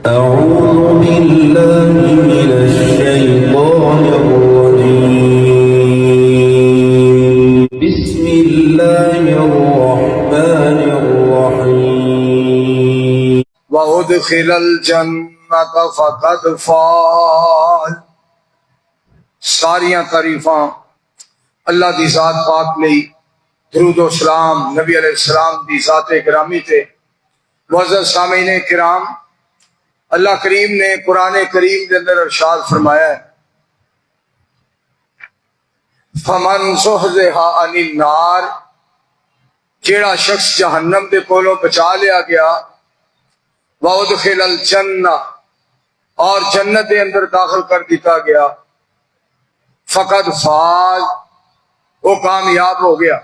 أعوذ بالله من الشيطان الرجيم بسم الله الرحمن الرحيم وَأُدْخِلَ الْجَنَّةَ فَقَدْ فَازَ۔ ساریاں تعریفاں اللہ دی ذات پاک لئی، درود و سلام نبی علیہ السلام دی ذات گرامی تے۔ معزز سامعین کرام، اللہ کریم نے قرآن کریم کے اندر ارشاد فرمایا ہے، فَمَنْ زُحْزِحَ عَنِ النَّارِ، جیڑا شخص جہنم دے کولوں بچا لیا گیا، وَأُدْخِلَ الْجَنَّةَ، اور جنت دے اندر داخل کر دیتا گیا، فقد فاز، وہ کامیاب ہو گیا۔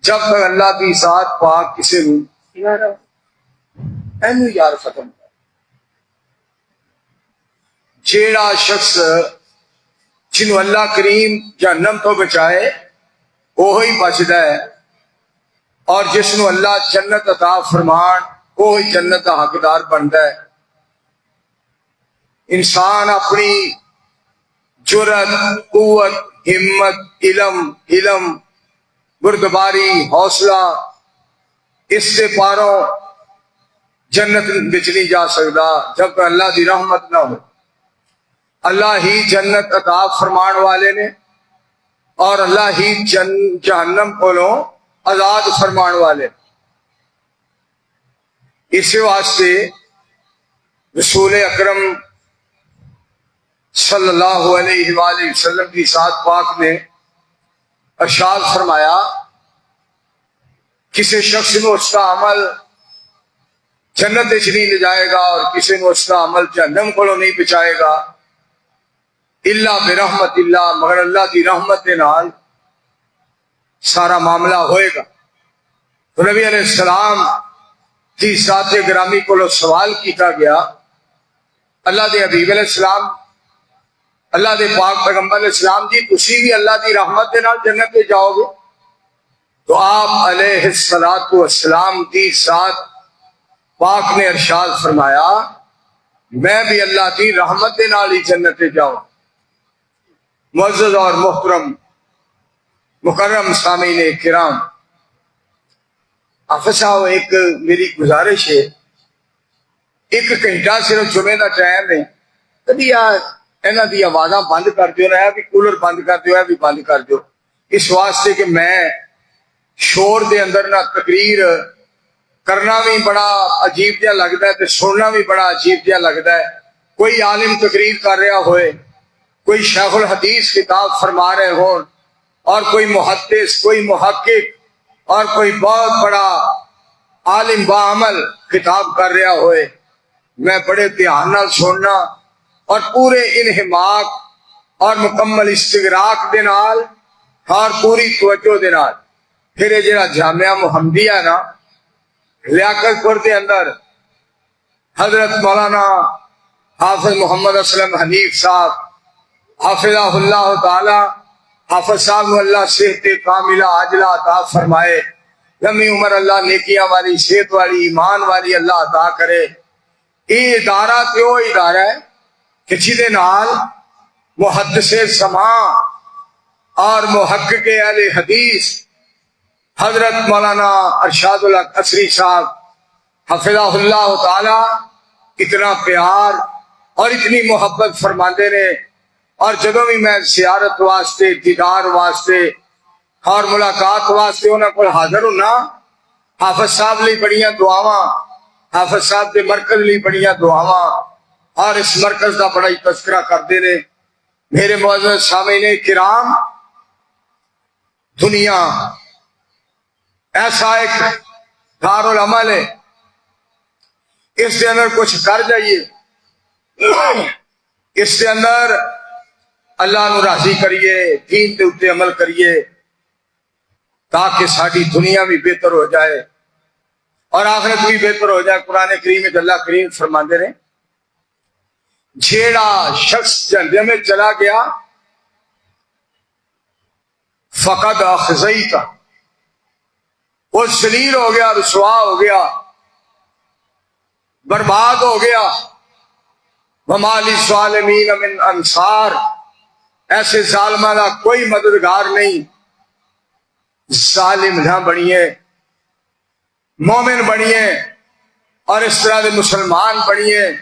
جب تک اللہ کی ذات پاک کسی نو اینو یار ختم کر، جیڑا شخص جنو اللہ کریم جہنم تو بچائے وہی بچدا ہے، اور جس نو اللہ جنت عطا فرمان وہی جنت کا حقدار بنتا ہے۔ انسان اپنی جرت، قوت، ہمت، علم، بردباری، حوصلہ، اس سے پاروں جنت بچ نہیں جا سکتا جب تک اللہ دی رحمت نہ ہو۔ اللہ ہی جنت عطا فرمان والے نے، اور اللہ ہی جہنم کولوں آزاد فرمان والے۔ اس واسطے رسول اکرم صلی اللہ علیہ وآلہ وسلم کی ذات پاک نے ارشاد فرمایا، کسی شخص نے اس کا عمل جنت وچ نہیں لے جائے گا، اور کسی نے اس کا عمل جہنم کو نہیں بچائے گا، الا برحمت اللہ، مگر اللہ کی رحمت کے نال سارا معاملہ ہوئے گا۔ تو نبی علیہ السلام کی ذات گرامی کو سوال کیتا گیا، اللہ دے حبیب علیہ السلام، اللہ دے پاک پیغمبر علیہ السلام جی، تسی بھی اللہ دی رحمت کے نال جنت میں جاؤ گے؟ تو آپ علیہ السلام کی ذات پاک نے ارشاد فرمایا، میں بھی اللہ کی رحمت کے نال ہی جنت میں جاؤں۔ معزز اور محترم مکرم سامعین کرام، حافظ صاحب ایک میری گزارش ہے، ایک گھنٹہ صرف جمعے کا ٹائم ہے، کبھی انہاں دی آوازاں بند کر دیو نا، بھی کولر بند کر دیو، بھی بند کر دیو، اس واسطے کہ میں شور دے اندر نہ تقریر کرنا بھی بڑا عجیب جہا لگتا ہے تے سننا بھی بڑا عجیب جہا لگتا ہے۔ کوئی عالم تقریر کر رہا ہوئے، کوئی شیخ الحدیث کتاب فرما رہے ہون، اور کوئی محدث، کوئی محقق، اور کوئی بہت بڑا عالم باعمل خطاب کر رہا ہوئے، میں بڑے دھیان نال سننا اور پورے انہماک اور مکمل استغراق دے نال اور پوری توجہ دے نال۔ پھر یہ جڑا جامعہ محمدیہ نا لیاقت پور دے اندر حضرت مولانا حافظ محمد اسلم حنیف صاحب حافظہ اللہ تعالی، حافظ صاحب کو اللہ صحت کاملہ عاجلہ عطا فرمائے، لمبی عمر اللہ نیکیاں والی، صحت والی، ایمان والی اللہ عطا کرے۔ یہ ادارہ تے وہ ادارہ ہے کہ جہدے نال محدث سماع اور محقق اہل حدیث حضرت مولانا ارشاد الحق عصری صاحب حفظہ اللہ تعالی اتنا پیار اور اتنی محبت فرماندے نے، اور جدوں بھی میں زیارت واسطے، دیدار واسطے اور ملاقات واسطے انہاں کول حاضر ہونا، حافظ صاحب لئی بڑیاں دعاواں، حافظ صاحب دے مرکز لئی بڑیاں دعاواں، اور اس مرکز کا بڑا ہی تذکرہ کرتے ہیں۔ میرے معزز سامعین کرام، دنیا ایسا ایک دار العمل ہے، اس کے اندر کچھ کر جائیے، اس کے اندر اللہ نو راضی کریے، دین دے اوتے عمل کریے، تاکہ ساری دنیا بھی بہتر ہو جائے اور آخرت بھی بہتر ہو جائے۔ قرآن کریم میں اللہ کریم فرماندے نے، جیڑا شخص جہنم میں چلا گیا فقد اخزیتا، وہ ذلیل ہو گیا، رسوا ہو گیا۔ برباد ہو گیا. وما للظالمین من انصار، ایسے ظالموں کا کوئی مددگار نہیں. ظالم نہ بنیے، مومن بنیے اور اس طرح دے مسلمان بنیے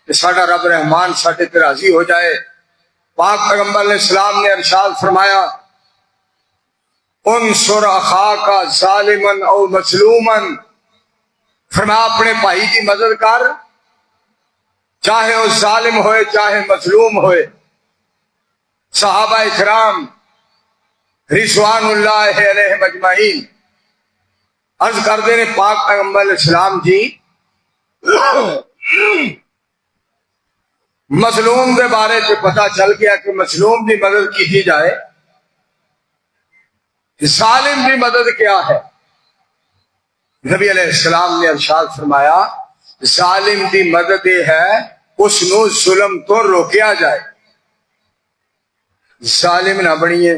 کہ ساڈا رب رحمان ساڈے تے راضی ہو جائے. پاک پیغمبر علیہ السلام نے ارشاد فرمایا انصر اخاک ظالما او مظلوما، فرمایا اپنے بھائی کی مدد کر، چاہے وہ ظالم ہوئے چاہے مظلوم ہوئے. صحابہ اکرام رضوان اللہ علیہم اجمعین عرض کرتے ہیں پاک پیغمبر علیہ السلام جی مظلوم کے بارے میں پتا چل گیا کہ مظلوم کی مدد کی جائے، ظالم کی مدد کیا ہے؟ نبی علیہ السلام نے ارشاد فرمایا ظالم کی مدد یہ ہے اس نو ظلم تو روکیا جائے. ظالم نہ بنیے.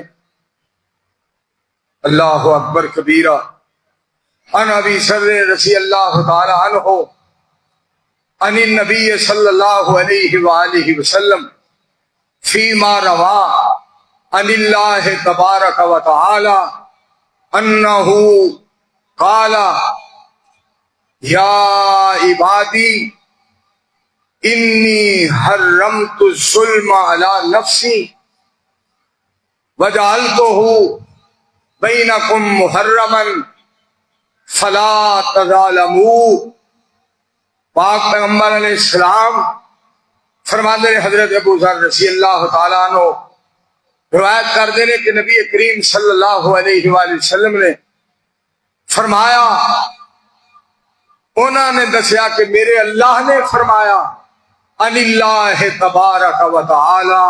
اللہ اکبر کبیرہ. عن ابی ذر رضی اللہ تعالی عنہ عن النبی صلی اللہ علیہ وآلہ وسلم فیما روا عن اللہ تبارک و تعالی انہ قال یا عبادی انی حرمت الظلم علی نفسی وجعلتہ بینکم محرما فلا تظالموا. پاک پیغمبر علیہ السلام فرماتے ہیں حضرت ابو ذر رضی اللہ تعالیٰ عنہ روایت کرتے ہیں کہ نبی کریم صلی اللہ علیہ وآلہ وسلم نے فرمایا، انہوں نے دسیا کہ میرے اللہ نے فرمایا ان اللہ تبارک و تعالی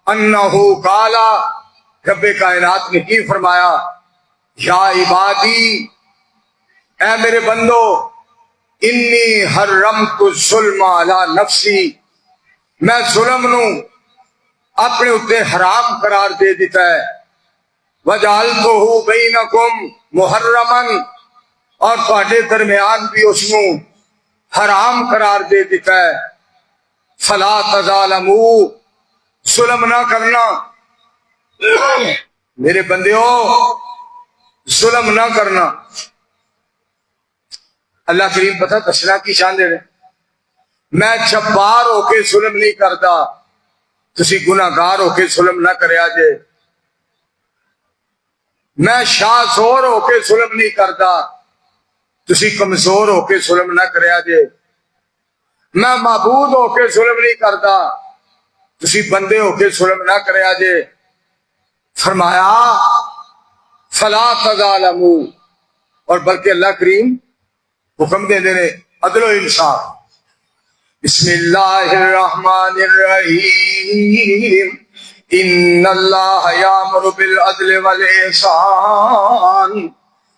انہ قال، رب کائنات نے کی فرمایا یا عبادی اے میرے بندو انی حرمت الظلم علی نفسی، میں ظلم نو اپنے اتنے حرام قرار دے دیتا ہے. وجعلتہ بینکم محرما، اور تہاڈے درمیان بھی اس نو حرام قرار دے دیتا ہے. فلا تظالموا، ظلم نہ کرنا. میرے بندیو ظلم نہ کرنا. اللہ کریم پتہ دسنا کی شان دے رہے، میں جبار ہو کے ظلم نہیں کرتا، تسی گناہگار ہو کے ظلم نہ کریا جے. میں شاہ زور ہو کے ظلم نہیں کرتا، تسی کمزور ہو کے ظلم نہ کریا جے. میں معبود ہو کے ظلم نہیں کرتا، تسی بندے ہو کے ظلم نہ کریا جے. فرمایا فلا تظالموا، اور بلکہ اللہ کریم حکم دے دے عدل و انصاف. بسم اللہ الرحمن الرحیم ان اللہ یامر بالعدل والاحسان.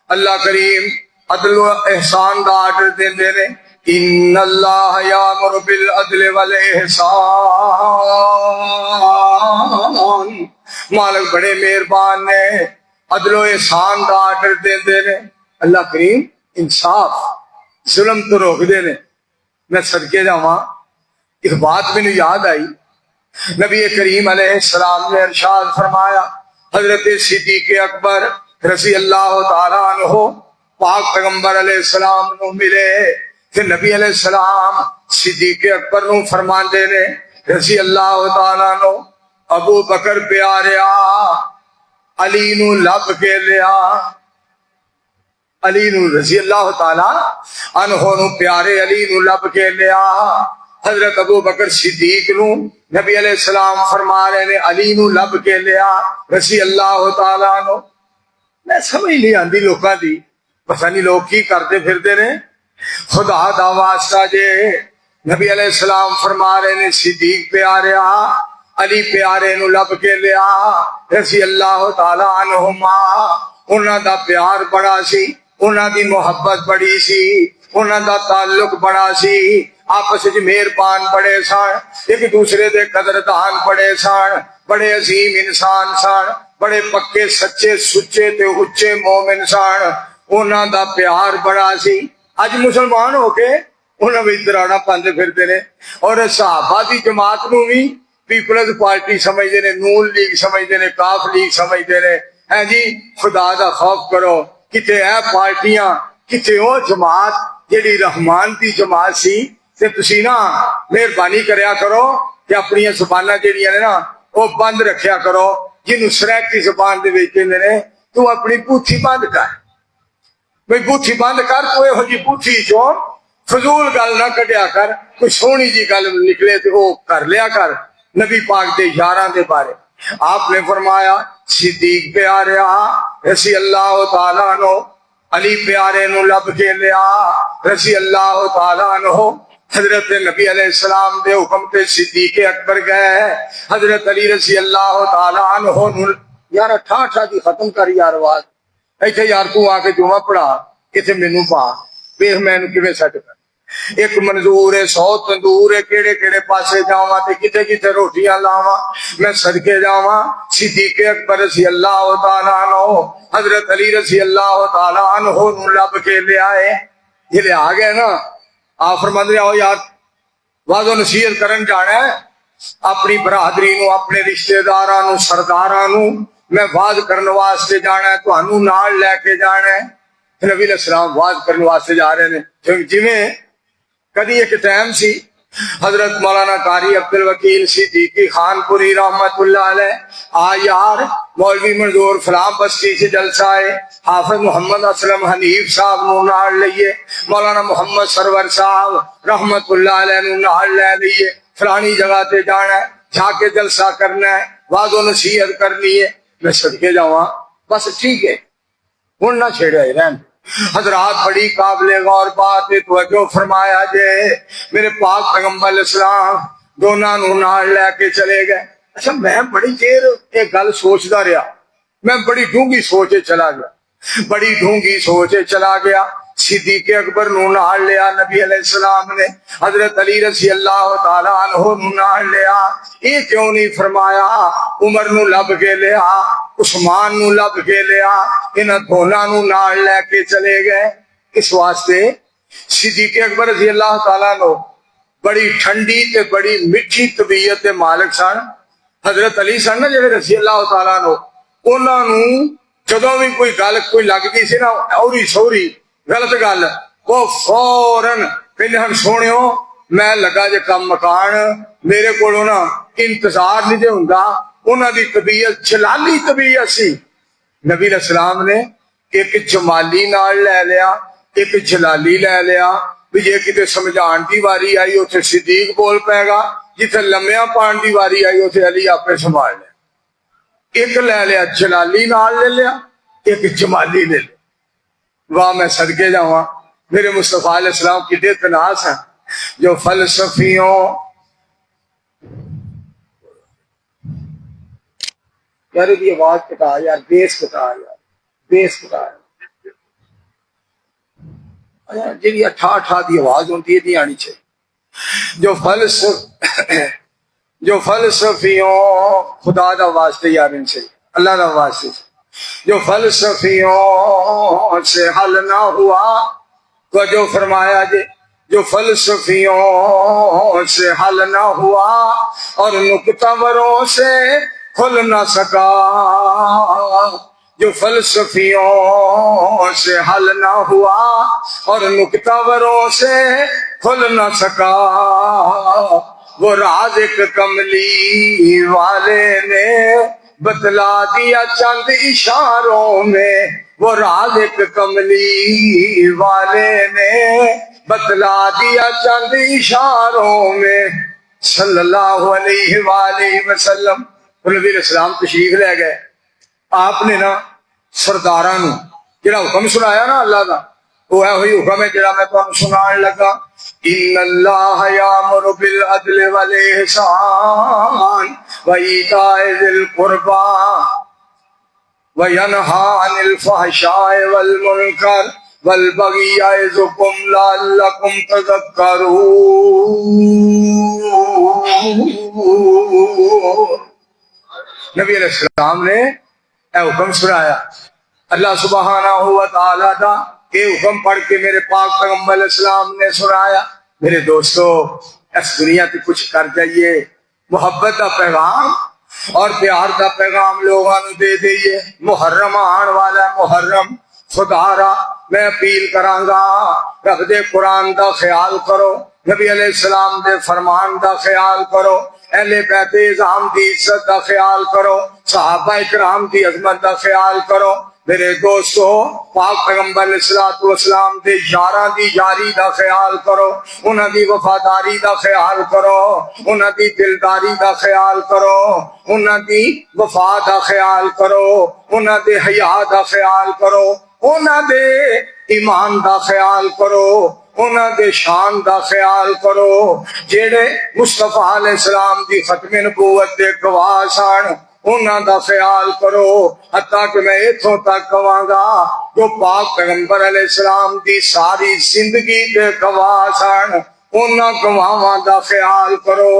اللہ کریم عدل و احسان کا آرڈر دے دے ان اللہ یامر بالعدل والاحسان. مالک بڑے مہربان نے، عدل و احسان کا آرڈر دے دے. اللہ کریم انصاف ظلم تو روک دے نے. میں صدقے جاواں ایک بات مجھے یاد آئی. نبی کریم علیہ السلام نے ارشاد فرمایا، حضرت صدیق اکبر رضی اللہ تعالیٰ عنہ پاک پیغمبر علیہ السلام نو ملے کہ نبی علیہ السلام صدیق اکبر نو فرمان دے نے رضی اللہ تعالیٰ عنہ ابو بکر پیاریا علی نو لب کے لیا. علی نو رضی اللہ تعالیٰ عنہ نو پیارے علی نو لب کے لیا. حضرت ابو بکر صدیق نو نبی علیہ السلام فرما رہے نے علی نو لب کے لیا رضی اللہ تعالیٰ عنہ. میں سمجھ نہیں آندی لوکاں دی، پتہ نہیں لوگ کی کرتے پھرتے نے. خدا دا واسطہ جے نبی علیہ السلام فرما رہے نے صدیق پیاریا علی پیارے نو لب کے لیا رضی اللہ تعالیٰ عنہما. انہاں دا پیار بڑا سی، انہاں دی محبت بڑی سی، انہاں دا تعلق بڑا سی، آپس وچ مہربان بڑے سن، ایک دوسرے دے قدردان بڑے سن، بڑے عظیم انسان سن، بڑے پکے سچے سچے تے اچے مومن سن. انہاں دا پیار بڑا سی. اج مسلمان ہو کے انہوں نے دراڑا پاندے پھرتے نے، اور صحابہ دی جماعت نو بھی پیپلز پارٹی سمجھتے نے، نون لیگ سمجھتے نے، کاف لیگ سمجھتے نے۔ ہے جی خدا دا خوف کرو، کتے اے پارٹیاں، کتے او جماعت جیڑی رحمان دی جماعت سی، تے تسی نا مہربانی کریا کرو کہ اپنی زباناں جیڑیاں نے نا وہ بند رکھیا کرو، جنوں سریک کی زبان دے وچ کہندے نے تو اپنی بوتھی بند کر، بھئی بوتھی بند کر، تو یہو جی بوتھی چوں فضول گل نہ کڈیا کر، کوئی سونی جی گل نکلے تو وہ کر لیا کر نبی پاک دے یاراں دے بارے۔ آپ نے فرمایا صدیق پیارے رضی اللہ تعالیٰ عنہ، علی پیارے نو لب کے لیا رضی اللہ تعالیٰ عنہ، حضرت نبی علیہ السلام دے حکم تے صدیق اکبر گئے، حضرت علی رضی اللہ تعالیٰ عنہ یار ٹھا دی ختم کر یار آواز ایتھے یار تو آ کے جمعہ پڑھا ایتھے مینوں پا ویکھ مینوں کیویں سٹ کر ایک منظور ہے 100 تندور ہے، کیڑے کیڑے پاسے جاواں تے کتے کتے روٹیاں لاواں، میں صدقے جاواں صدیق اکبر رضی اللہ تعالیٰ عنہ حضرت علی رضی اللہ تعالیٰ عنہ نو لب کے لے آئے، یہ لے آ گئے نا آپ فرماندے آؤ یار واض و نصیحت کرن جانا ہے اپنی برادری نو، اپنے رشتہ داراں نو، سرداراں نو میں واض کرن واسطے جانا ہے، تانوں نال لے کے جانا ہے۔ نبی علیہ السلام واض کرن واسطے جا رہے ہیں، جویں کدی ایک ٹائم سی حضرت مولانا قاری عبد الوکیل صدیقی خان پوری رحمت اللہ علیہ آ یار مولوی منظور فلاں بستی سے جلسہ ہے، حافظ محمد اسلم حنیف صاحب نو نال لئیے، مولانا محمد سرور صاحب رحمت اللہ علیہ نو نال لے لئیے، فلانی جگہ تے جانا ہے، جا کے جلسہ کرنا ہے، واض و نصیحت کرنی ہے، میں صدقے جاواں بس ٹھیک ہے ہن نہ چھیڑے رہن۔ حضرات بڑی قابل غور بات ہے، توجہ فرمایا جے میرے پاک پیغمبر علیہ السلام دونوں نو نال لے کے چلے گئے۔ اچھا میں بڑی دیر ایک گل سوچدا رہیا، میں بڑی ڈونگی سوچے چلا گیا، بڑی ڈونگی سوچے چلا گیا۔ صدیق اکبر نو نال لیا نبی علیہ السلام نے، حضرت علی رضی اللہ تعالیٰ عنہ نو نال لیا، یہ کیوں نہیں فرمایا عمر نو لب کے لیا، عثمان نو لب کے لیا، انہاں دونوں نو نال لے کے چلے گئے؟ اس واسطے صدیق اکبر رضی اللہ تعالیٰ عنہ بڑی ٹھنڈی تے بڑی میٹھی طبیعت دے مالک سن۔ حضرت علی سن نا جڑے رضی اللہ تعالیٰ عنہ، انہاں نو جدوں بھی کوئی گل کوئی لگدی سی نا اوری سوری غلط گل، وہ فوراً کہندے ہن سونیو میں لگا جے کم مکان، میرے کولوں نا انتظار نہیں دے ہوندا۔ انہاں دی طبیعت جلالی طبیعت سی۔ نبی علیہ السلام نے ایک جمالی نال لے لیا، ایک جلالی لے لیا، بھی جے کتے سمجھان دی واری آئی اوتھے صدیق بول پائے گا، جتھے لمیاں پان دی واری آئی اوتھے علی آپے سنبھال لیا۔ ایک لے لیا جلالی نال لے لیا، ایک جمالی لے لیا۔ واہ میں صدقے جاواں میرے مصطفیٰ علیہ السلام کی دے تناس ہیں جو فلسفیوں یار یہ آواز کٹا یار، بیس کٹا یار، بیس کٹا یار، جی اٹھا دی آواز ہوتی ہے نہیں آنی چاہیے۔ جو فلسفیوں خدا دا واسطے یار ان سے اللہ دا واسطے جو فلسفیوں سے حل نہ ہوا، تو جو فرمایا جی جو فلسفیوں سے حل نہ ہوا اور نکتوروں سے کھل نہ سکا، جو فلسفیوں سے حل نہ ہوا اور نکتوروں سے کھل نہ سکا، وہ راز ایک کملی والے نے بتلا دیا چند اشاروں میں، وہ راز ایک کملی والے نے بتلا دیا چند اشاروں میں، صلی اللہ علیہ وآلہ وسلم۔ نبی علیہ السلام تشریف لے گئے، آپ نے نا سرداراں نو جڑا حکم سنایا نا اللہ دا، وہ ہے وہی حکم ہے جڑا میں تانوں سنان لگا۔ ان اللہ یامر بالعدل والاحسان وایتاء ذی القربى وینہی عن الفحشاء والمنکر والبغی یعظکم لعلکم تذکرون۔ نبی علیہ السلام نے اے حکم سنایا، اللہ سبحانہ و تعالیٰ دا اے حکم پڑھ کے میرے پاک پیغمبر علیہ السلام نے سنایا۔ میرے دوستو اس دنیا سے کچھ کر جائیے، محبت کا پیغام اور پیار کا پیغام لوگوں کو دے دئیے۔ محرم آن والا ہے، محرم خدا را میں اپیل کرانگا رب دے قرآن دا خیال کرو، نبی علیہ السلام دے فرمان دا خیال کرو، اہل بیت اعظام دی عزت دا خیال کرو، صحابہ اکرام دی عظمت دا خیال کرو۔ میرے دوستو پاک پیغمبر علیہ السلام دے یاراں دی یاری دا خیال کرو، انہاں دی وفاداری دا خیال کرو، انہاں دی دلداری دا خیال کرو، انہاں دی وفا دا خیال کرو، انہاں دے حیا دا خیال کرو، انہاں دے ایمان دا خیال کرو، انہاں دے شان دا خیال کرو جیڑے مصطفیٰ علیہ السلام دی ختم نبوت دے گواہ سن، انہاں دا خیال کرو۔ حتیٰ کہ میں اتھوں تک کہاں گا جو پاک پیغمبر علیہ السلام دی ساری زندگی دے گواہ سن، انہاں گواہاں دا خیال کرو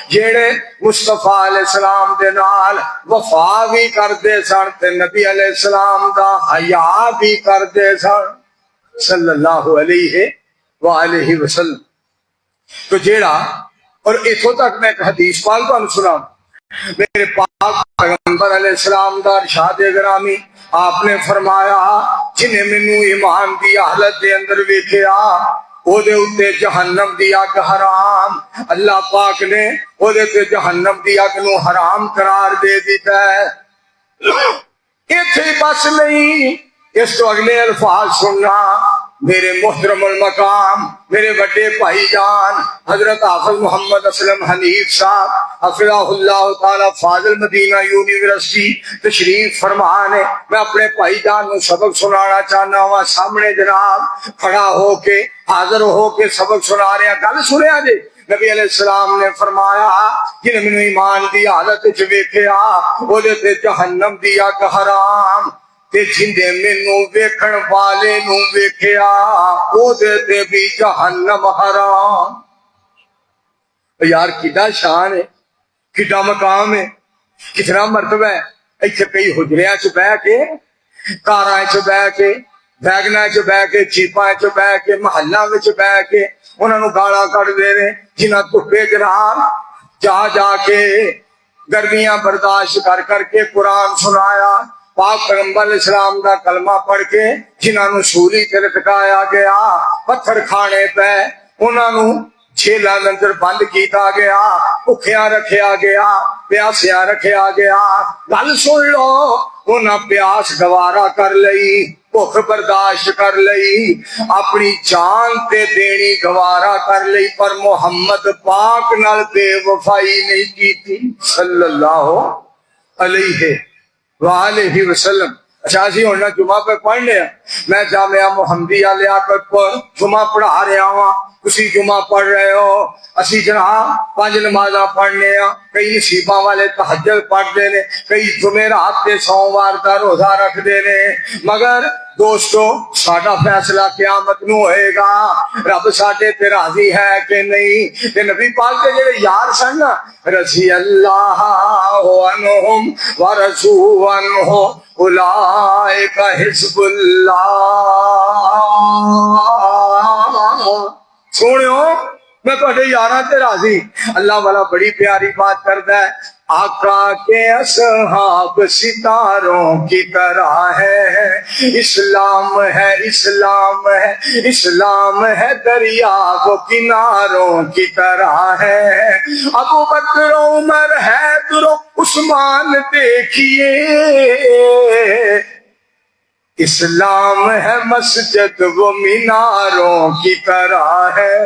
جیڑے مصطفیٰ علیہ السلام دے نال وفا بھی کردے سن تے نبی علیہ السلام دا حیا بھی کردے سن صلی اللہ علیہ وآلہ وسلم۔ تو جیڑا اور اتھوں تک میں ایک حدیث پاک کو سنا، میرے پاک پیغمبر علیہ السلام دا ارشاد گرامی آپ نے فرمایا جنہیں منو ایمان دی حالت دے اندر ویکھیا او دے اتے جہنم دی اگ حرام، اللہ پاک نے او دے تے جہنم دی اگ نو حرام قرار دے دیتا ہے۔ ایتھے بس نہیں، اس تو اگلے الفاظ سننا۔ میرے محترم المقام میرے بڑے بھائی جان حضرت حافظ محمد اسلم حنیف صاحب حفظہ اللہ تعالی فاضل مدینہ یونیورسٹی تشریف فرمان ہے۔ میں اپنے بھائی جان کو سبق سنانا چاہنا ہوں، سامنے جناب کھڑا ہو کے حاضر ہو کے سبق سنا رہے ہیں۔ گل سنیا جی، نبی علیہ السلام نے فرمایا جن میں ایمان دی حالت وچ ویکھیا او دے تے جہنم دی اگ حرام، تے جندے مینوں ویکھن والے نوں ویکھیا او دے تے بھی جہنم حرام۔ یار کیڈا شان ہے، کیڈا مقام ہے، کتنا مرتبہ ہے۔ ایتھے کئی حجریاں چ بیٹھ کے، کاراں چ بیٹھ کے، ویگناں چ بیٹھ کے، جیپاں چ بیٹھ کے، محلاں وچ بیٹھ کے انہاں نوں گالاں کڈ دے نے، جنہاں دھوپے جناب جا جا کے گرمیاں برداشت کر کر کے قرآن سنایا، پاک پیغمبر علیہ السلام دا کلمہ پڑھ کے جنہاں نوں سولی تے لٹکایا گیا، پتھر کھانے پہ انہاں نوں جھیلاں اندر بند کیتا گیا، بھکھیاں رکھیا گیا، پیاسیاں رکھیا گیا۔ گل سن لو، انہاں پیاس گوارا کر لئی، بھوک برداشت کر لئی، اپنی جان تے دینی گوارا کر لئی، پر محمد پاک نال بے وفائی نہیں کیتی صلی اللہ علیہ وآلہ وسلم۔ اچھا اسی ہن جمعہ پہ پڑھنے ہیں، میں جامعہ محمدیہ لیاقت پر جمعہ پڑھا رہا ہوں، اسی جمعہ پڑھ رہے ہو، اسی جناب 5 نمازاں پڑھنے ہیں، کئی نصیباں والے تہجد پڑھتے ہیں، کئی جمعرات تے سوموار دا روزہ رکھتے ہیں، مگر دوستو ساڈا فیصلہ قیامت نو ہوئے گا، رب ساڈے تے راضی ہے کہ نہیں۔ تے نبی پاک کے جڑے یار سن نا، رضی اللہ عنہم ورضوا عنہ اولئک حزب اللہ۔ سنو میں تہاڈے یاراں تے راضی، اللہ والا بڑی پیاری بات کردا ہے، آقا کے اصحاب ستاروں کی طرح ہے، اسلام ہے اسلام ہے اسلام ہے، دریا وہ کناروں کی طرح ہے، ابو بکر عمر حیدر عثمان دیکھیے، اسلام ہے مسجد وہ میناروں کی طرح ہے۔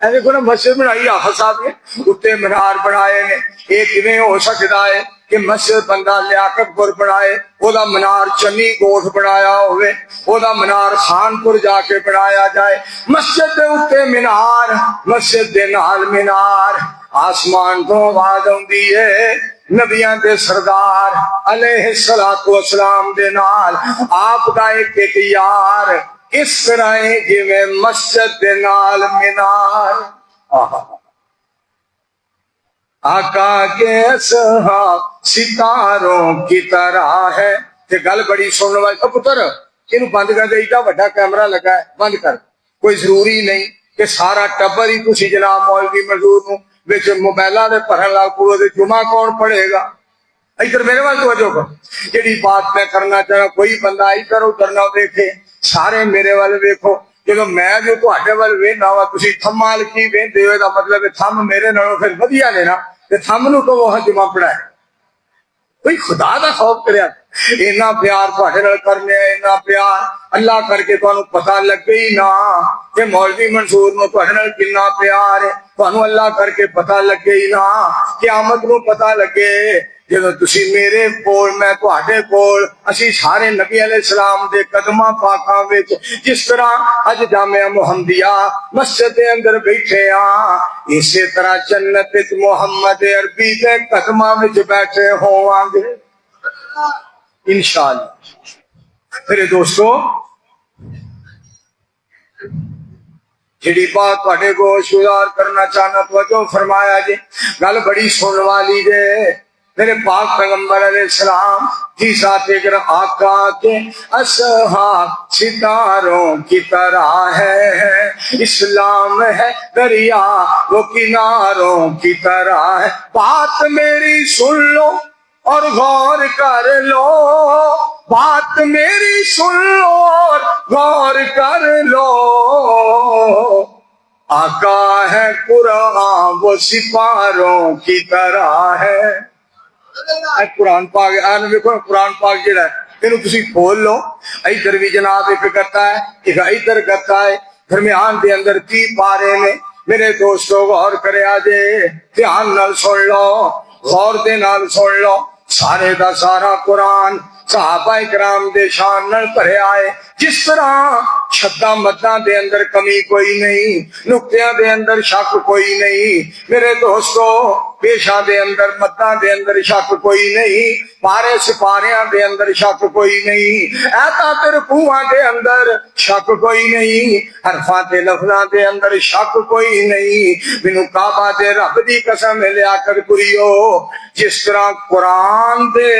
اے دیکھو نا مسجد بنائی حافظ صاحب نے، اتنے مینار بنائے نے، ایک کیویں ہو سکتا ہے کہ مسجد بندہ لیاقت پور بنائے، وہ دا منار چنی گوٹھ بنایا ہوئے، وہ دا منار خانپور جا کے بنایا جائے، مسجد دے اتنے مینار، مسجد دے نال مینار، آسمان تو آواز آندی ہے نبیاں دے سردار علیہ الصلوۃ والسلام دے نال آپ دا ایک یار اس طرح جویں مسجد دے نال مینار۔ آقا کے اصحاب ستاروں کی طرح ہے۔ تے گل بڑی سننے والی، او پتر اینو بند کر دے، ایڈا بڑا کیمرہ لگا ہے، بند کر، کوئی ضروری نہیں کہ سارا ٹبر ہی تسی جناب مولوی منظور نو وچ موبائلاں دے بھرن لگ پو تے جمعہ کون پڑھے گا؟ ادھر میرے وال توجہ کرو، جہی بات میں کرنا چاہنا کوئی بندہ ادھر ادھر نہ دیکھے، سارے میرے وال ویکھو۔ جدو میں جو تہاڈے ول ویکھنا وا تسی تھمال کی ویندے ہو، دا مطلب ہے تھم میرے نالوں پھر ودیا نے نا، تے تھم نو تو وہ جمعہ پڑھائے۔ کوئی خدا دا خوف کریا، اینا پیار تہاڈے نال کرنے، اینا پیار اللہ کر کے تانوں پتہ لگے ہی نہ کہ مولوی منصور نو تہاڈے نال کتنا پیار ہے، تانوں اللہ کر کے پتہ لگے ہی نہ، قیامت نو پتہ لگے جدو تسی میرے کول میں تہاڈے کول اسی سارے نبی علیہ السلام دے قدماں پاکاں وچ جس طرح اج جامعہ محمدیہ مسجد دے اندر بیٹھے ہاں، اسی طرح جنت وچ محمد عربی دے قدماں وچ بیٹھے ہوواں گے انشاءاللہ۔ میرے دوستو، جڑی بات تہاڈے کو گزار کرنا چاہنا توجہ فرمایا جی، گل بڑی سن والی جے۔ میرے پاک پیغمبر علیہ السلام کی ذات اگر آقا کے اصحاب ستاروں کی طرح ہے، اسلام ہے دریا وہ کناروں کی طرح ہے، بات میری سن لو اور غور کر لو، بات میری سن لو اور غور کر لو، آقا ہے قرآن وہ سپاروں کی طرح ہے۔ قرآن پاک قرآن پاک جڑا ہے اینو تسی کھول لو، ادھر بھی جناب ایک کرتا ہے، ایک ادھر کرتا ہے، درمیان دے اندر 30 پارے نے۔ میرے دوستو غور کرے آجے، دھیان نال سن لو، غور دے نال سن لو، سارے دا سارا قرآن صحابہ کرام دے شان نال بھرے آئے، جس طرح شدہ مداں دے اندر کمی کوئی نہیں، نقطیاں دے اندر شک کوئی نہیں، میرے دوستو پیشاں دے اندر مداں دے اندر شک کوئی نہیں، پارے سپاریاں دے اندر شک کوئی نہیں، ایتاں تے رکوعاں دے اندر شک کوئی نہیں، حرفاں تے لفظاں دے اندر شک کوئی نہیں۔ مینوں کعبہ دے رب دی قسم لیا کر کریو، جس طرح قرآن دے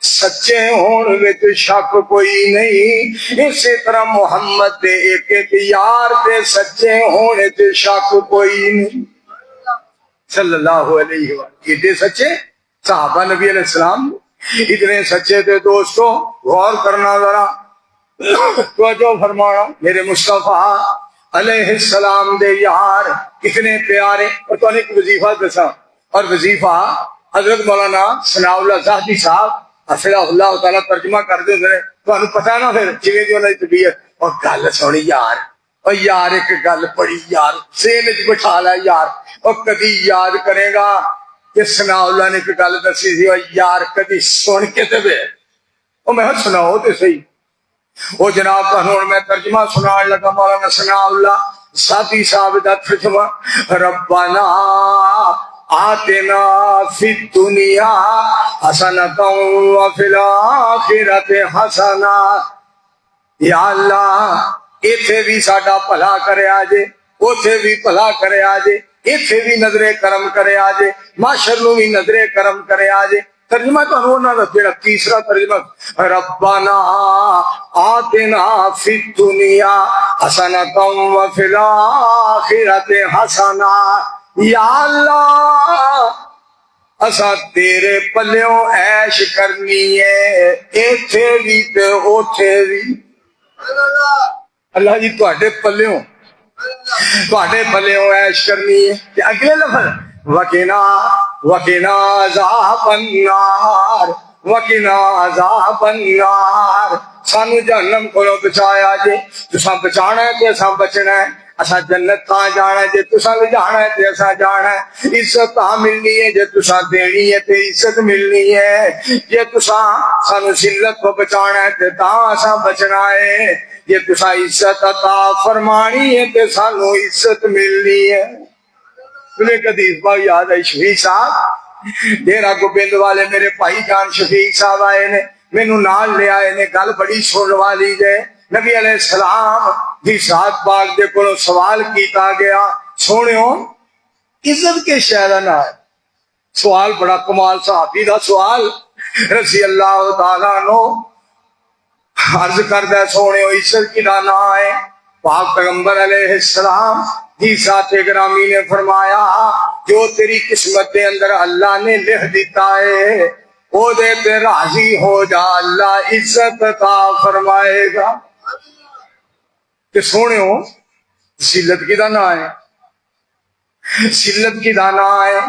سچے ہون وچ شک کوئی نہیں، اسی طرح محمد دے ایک ایک یار دے سچے ہونے وچ شک کوئی نہیں صلی اللہ علیہ وسلم۔ اتنے سچے صحابہ نبی علیہ السلام، اتنے سچے تھے دوستو، غور کرنا ذرا، توجہ فرمانا۔ میرے مصطفیٰ علیہ السلام دے یار کتنے پیارے۔ اور تو ایک وظیفہ دسا، اور وظیفہ حضرت مولانا ثناء اللہ زاہدی صاحب حفظہ اللہ تعالیٰ ترجمہ کر دے رہے، تمہیں پتا نا پھر جویں دی انہاں دی طبیعت۔ اور گل سنی یار، اور یار ایک گل پڑھی یار ذہن وچ بٹھا لے یار، اور کدی یاد کرے گا کہ ثناء اللہ نے ایک گل دسی سی، اور یار کدی سن کے تے وے او میں سناؤ تے صحیح۔ وہ جناب تہنوں میں ترجمہ سنان لگا مولانا ثناء اللہ زاہدی صاحب دا ترجمہ، ربنا آتنا فی الدنیا حسنۃ وفی الآخرۃ حسنہ، یا اللہ ایتھے بھی ساڈا بھلا کرے آجے، اوتھے بھی بھلا کرے آجے، ایتھے بھی نظر کرم کرے آجے، معاشر نو بھی نظر کرم کرے آجے۔ ترجمہ تو ہونا دا جڑا تیسرا ترجمہ، ربنا آتنا فی الدنیا حسنۃ وفی الآخرۃ حسنہ، یا اللہ اسا تیرے پلیوں عیش کرنی ہے، ایتھے بھی تے اوتھے بھی۔ اللہ جی تواڈے پلیوں عیش کرنی ہے۔ تے اگلے لفظ وقنا عذاب النار، وقنا عذاب النار، سانو جہنم کولوں بچایا جے، تساں بچانا ہے تے اساں بچنا ہے، اساں جنت تاں جانا ہے جے تساں جانا ہے تے اساں جانا ہے، عزت تاں ملنی ہے جے تساں دینی ہے تے عزت ملنی ہے، جے تساں سانو ذلت کو بچانا ہے تے تاں اساں بچنا ہے، جے تساں عزت عطا فرمانی ہے تے سانو عزت ملنی ہے۔ مجھے ایک حدیث پاک یاد آئی، شفیق صاحب ڈیرہ گوبند والے میرے بھائی جان شفیق صاحب آئے نے، مینوں نال لے آئے نے، گل بڑی سن والی جے۔ نبی علیہ السلام دی ذات پاک دے کولوں سوال کیتا گیا، سونیو عزت کے شہر نہ ہے، سوال بڑا کمال، صحابی دا سوال رضی اللہ تعالیٰ عنہ عرض کردہ، سونیو عزت کی دا نہ ہے۔ پاک پیغمبر علیہ السلام جی ساتھ گرامی نے فرمایا جو تیری قسمت کے اندر اللہ نے لکھ دیتا ہے وہ دے پہ راضی ہو جا، اللہ عزت عطا فرمائے گا۔ کہ سونے ہو سلت کی دانا ہے، سلت کی دانا ہے۔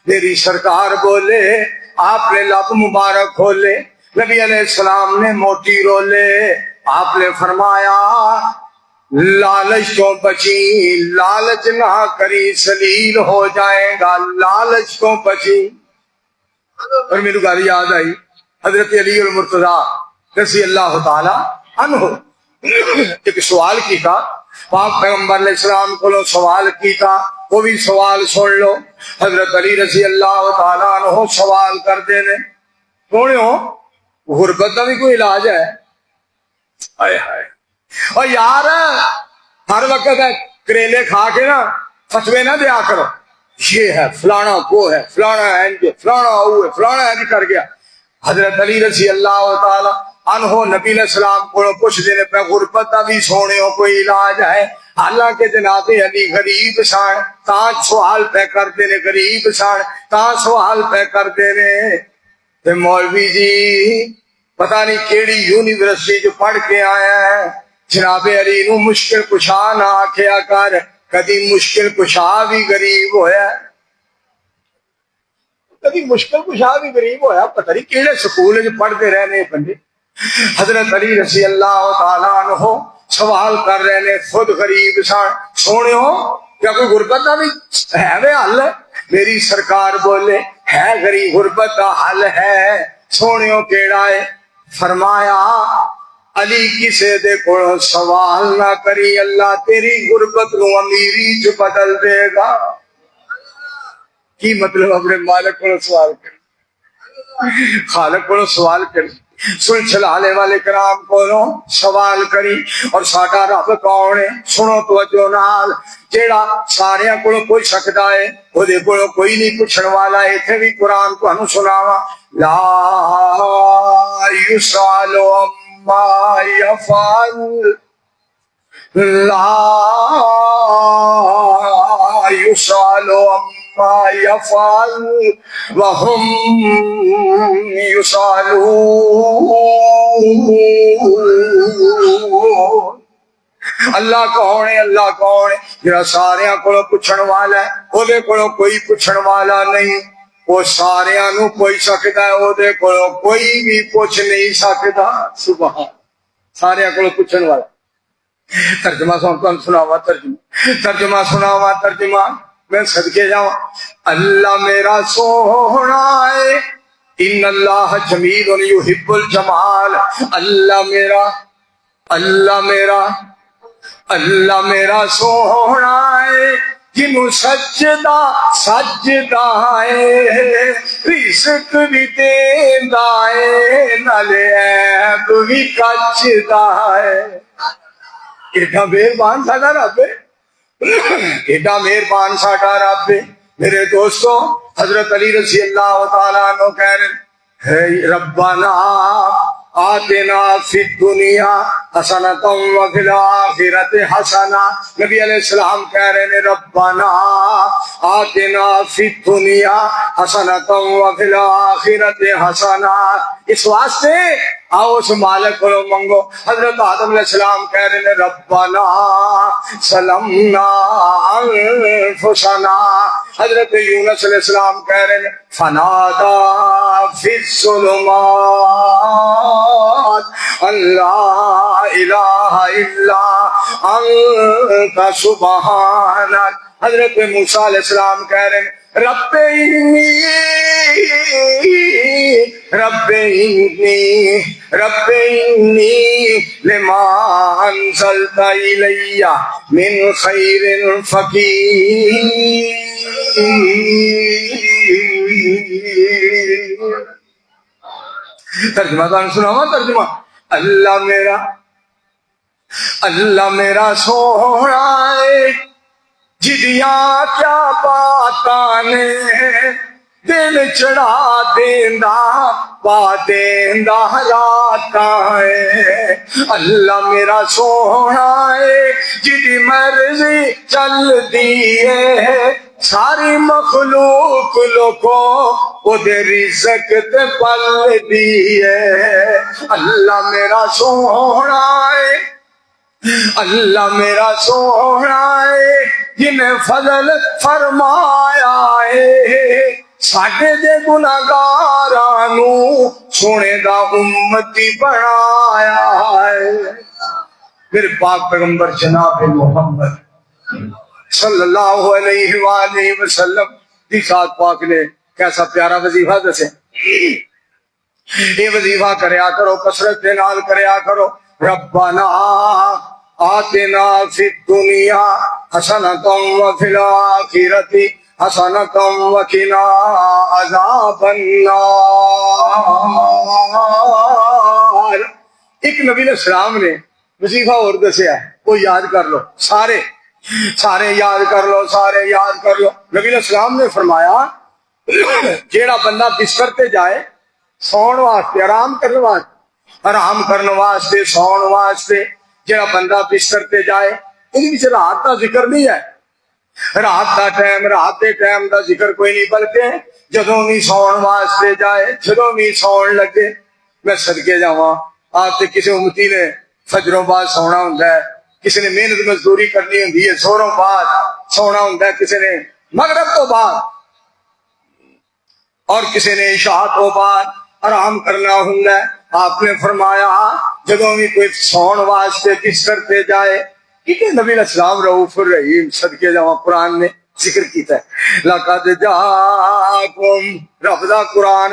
میری سرکار بولے، آپ نے لب مبارک کھولے، نبی علیہ السلام نے موٹی رولے، آپ نے فرمایا لالچ تو بچی، لالچ نہ کری سلیل ہو جائے گا، لالچ تو بچی۔ اور میری گال یاد آئی حضرت علی المرتضی رضی اللہ تعالی عنہ ایک سوال کی تھا، پاک پیغمبر علیہ السلام کو سوال کی تھا، وہ بھی سوال سن لو۔ حضرت علی رضی اللہ تعالیٰ عنہ سوال کر دینے، سونے ہو غربت کا بھی کوئی علاج ہے؟ ہائے ہائے، اور یار ہر وقت کریلے کھا کے نا فتوے نہ دیا کرو، یہ ہے فلانا وہ ہے فلانا ہے فلانا وہ ہے فلانا ہے کر گیا۔ حضرت علی رضی اللہ تعالی عنہ نبی علیہ السلام کو پوچھ دینے پہ غربت کا بھی سونے ہو کوئی علاج ہے؟ حالانکہ جناب علی غریب سان تاں سوال پہ کر دینے، غریب سان تاں سوال پہ کر دینے۔ تے مولوی جی پتہ نہیں کیڑی یونیورسٹی جو پڑھ کے آیا ہے، جناب علی نو مشکل کشا نہ آکھیا کر، کدی مشکل کشا بھی غریب ہویا، کدی مشکل کشا بھی غریب ہویا، پتہ نہیں کیڑے سکول جو پڑھتے رہنے بندے۔ حضرت علی رضی اللہ تعالیٰ عنہ سوال کر رہے نے، خود غریب سان، سونے ہو کیا کوئی غربت کا بھی ہے وے حل؟ میری سرکار بولے ہے غریب غربت کا حل ہے، سونے ہو کیڑا ہے؟ فرمایا علی کسے دے کو سوال نہ کری، اللہ تیری غربت نو امیری چ بدل دے گا۔ کی مطلب اپنے مالک کو سوال کری، خالق کو سوال کری، سلسلے والے کرام کو سوال کری۔ اور ساڈا رب کون ہے؟ سنو توجہ نال، جیڑا سارے کو پوچھ سکتا ہے وہ کوئی نہیں پوچھن والا ہے۔ اتنے بھی قرآن کو سناوا، لا یسأل عما یفعل، لا یسأل عما یفعل وهم یسألون۔ اللہ کون ہے؟ اللہ کون ہے؟ جڑا سارے کو پوچھن والا ہے، وہ کو کوئی پوچھن والا نہیں، وہ سارے نو پوچھ سکتا ہے، وہ کوئی بھی پوچھ نہیں سکتا۔ سبحان، سارے کو پوچھن والا۔ ترجمہ سناوا، ترجمہ سناوا، ترجمہ میں صدقے جاؤں۔ اللہ میرا سونا ہے، ان اللہ جمیل یحب الجمال، اللہ میرا، اللہ میرا، اللہ میرا سونا ہے جنوں سجدہ سجدہ ہے، رزق بھی دیندا ہے نالے عیب بھی کچدا ہے۔ ایڈا مہربان ساڈا رب ہے، ایڈا مہربان ساڈا رب ہے۔ میرے دوستو حضرت علی رضی اللہ تعالیٰ عنہ کہہ رہے ہیں ربنا آتنا فی الدنیا حسنۃ وفی الآخرۃ حسنہ۔ نبی علیہ السلام کہہ رہے ہیں ربنا آتنا فی الدنیا حسنۃ وفی الآخرۃ حسنہ۔ اس واسطے آؤ اس مالک کو منگو۔ حضرت آدم علیہ السلام کہہ رہے ہیں ربنا ظلمنا انفسنا۔ حضرت یونس علیہ السلام کہہ رہے ہیں فنادا فی الظلمات اللہ الہ الا انت سبحانک۔ حضرت موسیٰ علیہ السلام کہہ رہے ہیں رب انی رب انی رب انی لما انزلت الی من خیر فقیر۔ ترجمہ دان سناوا، ترجمہ اللہ میرا سونا ہے جدیاں کیا باتاں نے دن چڑھا دیندا پا دیندا راتاں ہے اللہ میرا سونا ہے جدی مرضی چل دیے ساری مخلوق لوگوں او دے رزق تے پل دیے اللہ میرا سونا ہے اللہ میرا سونا ہے جنہیں فضل فرمایا ہے ساڈے دے گناہگاراں نو سونے دا امتی بنایا ہے میرے پاک پیغمبر جناب محمد صلی اللہ علیہ وآلہ وسلم دی ذات پاک نے کیسا پیارا وظیفہ دسے یہ وظیفہ کریا کرو کثرت دے نال کریا کرو ربنا آتنا فی الدنیا حسنۃ وفی الآخرۃ حسنۃ وقنا عذاب النار۔ ایک نبی علیہ السلام نے وظیفہ اور دسیا ہے وہ یاد کر لو سارے یاد کر لو سارے یاد کر لو۔ نبی علیہ السلام نے فرمایا جیڑا بندہ بستر تے جائے سون واسطے آرام کرنے واسطے سون واسطے جیڑا بندہ بستر تے جائے ان وچ رات دا ذکر نہیں ہے رات دے ٹائم دا ذکر کوئی نہیں بلکہ جدوں بھی سون واسطے جائے جدوں بھی سون لگے میں صدقے جاواں آپ تے کسی امتی نے فجروں بعد سونا ہوندا ہے کسی نے محنت مزدوری کرنی ہوندی ہے زوروں بعد سونا ہوندا ہے کسی نے مغرب تو بعد اور کسی نے عشاء تو بعد آرام کرنا ہوندا ہے آپ نے فرمایا جدوں بھی کوئی سون واسطے بستر تے جائے کیونکہ نبی علیہ السلام رؤوف الرحیم صدقے جاواں قرآن نے ذکر کیتا ہے لقد جاءکم رب دا قرآن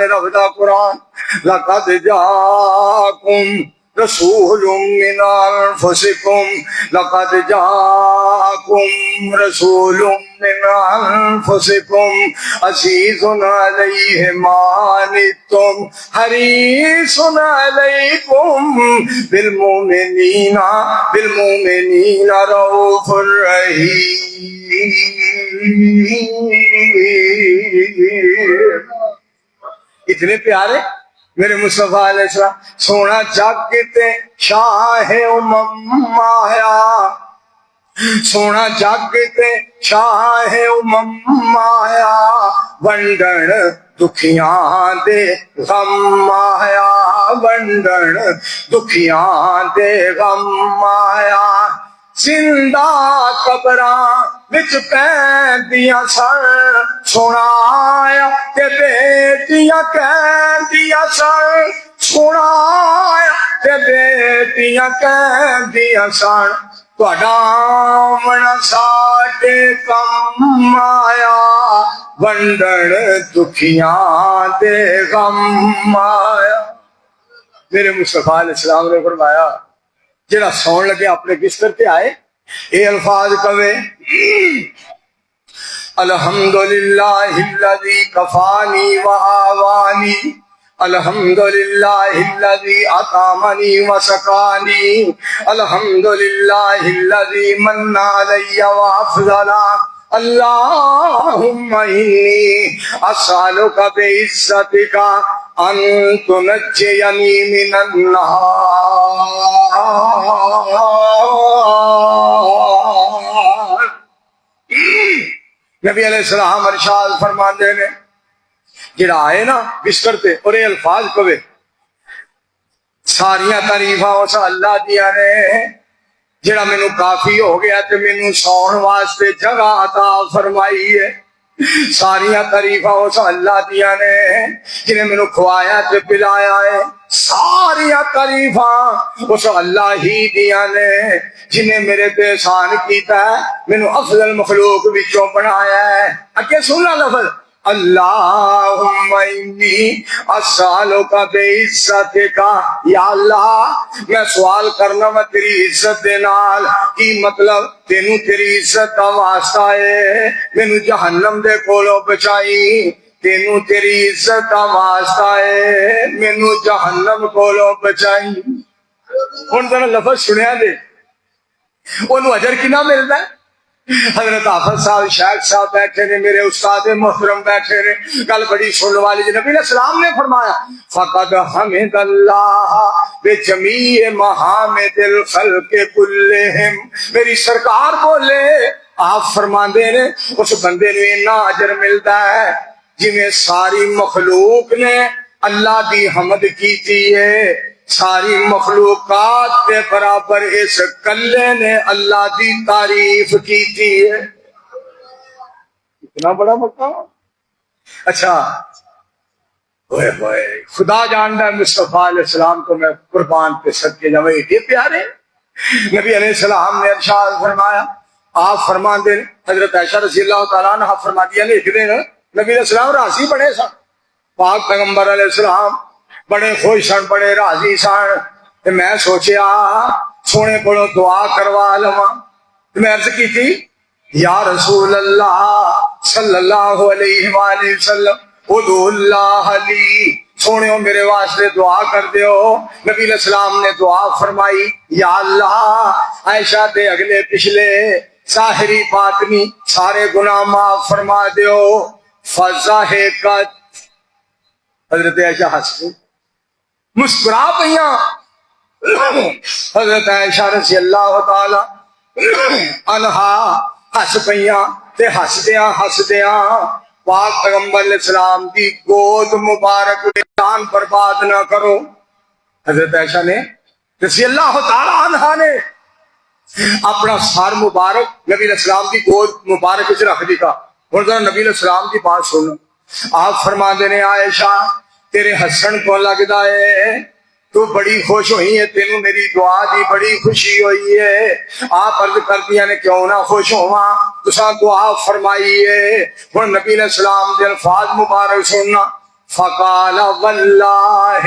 لقد جاءکم رسول من انفسکم لقد جاءکم رسول من انفسکم عزیز علیہ ما عنتم حریص علیکم بالمؤمنین رؤوف الرحیم۔ اتنے پیارے میرے مصطفیٰ علیہ السلام سونا جاگتے شاہ مایا سونا جاگتے شاہ مایا ونڈن دکھیاں دے غم مایا ونڈن دکھیاں دے غم مایا زندہ قبراں وچ پیندیاں سن سنایا تے بیٹیاں کہندیاں سن سنایا تے بیٹیاں کہندیاں سن تہاڈا آمنا ساڈے کم آیا ونڈن دکھیاں دے غم آیا۔ میرے مصطفیٰ علیہ السلام نے فرمایا جڑا سون لگے اپنے بستر پہ آئے اے الفاظ کہے الحمدللہ الذی کفانی وآوانی الحمدللہ الذی اطعمنی وسقانی الحمدللہ الذی من علی وافضلا اللہم انی اسألک بعزتک ان تنجینی من النار۔ نبی علیہ السلام ارشاد فرماندے نے جڑا آئے نا بستر تے اور یہ الفاظ کہے ساریاں تعریفاں اس اللہ دیاں نے جڑا مینوں کافی ہو گیا تے مینوں سون واسطے جگہ عطا فرمائی ہے ساریاں تعریفاں اس اللہ دیاں نے جنہیں مینوں کھوایا تے پلایا ہے ساریاں تعریفاں اس اللہ ہی دیاں نے جنہیں میرے تے احسان کیتا ہے مینوں افضل مخلوق وچوں بنایا ہے۔ اگے سننا لفظ اللہم انی اسالک بعزتک یا اللہ میں سوال کرنا میں تیری عزت دے نال کی مطلب تینوں تیری عزت دا واسطہ ہے مینوں جہنم دے کولوں بچائی تینوں تیری عزت دا واسطہ ہے مینوں جہنم کولوں بچائی۔ ہن ذرا لفظ سنیا دے اونوں اجر کنا ملدا ہے حضرت حافظ صاحب شیخ صاحب بیٹھے نے، میرے استاد محترم بیٹھے نے، گل بڑی سننے والی جی۔ نبی علیہ السلام نے فرمایا فقد حمد اللہ بجمیع محامد الخلق کلہم، میری سرکار بولے، آپ فرماندے نے اس بندے نے اتنا اجر ملتا ہے جویں ساری مخلوق نے اللہ دی حمد کیتی ہے، ساری مخلوقات کے برابر اس کلے نے اللہ دی تعریف کیتی ہے۔ اتنا بڑا مقام۔ اچھا ہوئے ہوئے خدا جانتا ہے مصطفیٰ علیہ السلام کو میں قربان پہ صدقے جاؤں، اتنے پیارے۔ نبی علیہ السلام نے ارشاد فرمایا، آپ فرماندے حضرت عائشہ رضی اللہ تعالیٰ عنہ فرما دیا نے، ایک دن نبی علیہ السلام راضی بڑے سن، پاک پیغمبر علیہ السلام بڑے خوش سن، بڑے راضی سن۔ میں سوچیا سونے کو دعا کروا لوا، میں عرض کی تھی یا رسول اللہ صلی اللہ علیہ وآلہ وسلم ادعو اللہ لی، سونے میرے واسطے دعا کر دیو۔ نبی علیہ السلام نے دعا فرمائی، یا اللہ عائشہ دے اگلے پچھلے ظاہری باطنی سارے گناہ معاف فرما دیو۔ فضحکت، حضرت عائشہ ہنس گئی، مسکرا پئیاں۔ حضرت عائشہ رضی اللہ تعالی عنہا ہس پئیاں تے ہسدیاں پاک پیغمبر علیہ السلام دی گود مبارک جان برباد نہ کرو۔ حضرت عائشہ نے رضی اللہ تعالی عنہا نے اپنا سر مبارک نبی علیہ السلام کی گود مبارک وچ رکھ دیتا۔ ہن ذرا نبی علیہ السلام کی بات سنو، آپ فرماندے نے عائشہ تیرے ہسن کو لگدا ہے تو بڑی خوش ہوئی ہے، تینوں میری دعا دی بڑی خوشی ہوئی ہے۔ آپ عرض کر دیا نے کیوں نہ خوش ہواں، تساں دعا فرمائی ہے۔ ہن نبی علیہ السلام دے الفاظ مبارک سننا، فقال واللہ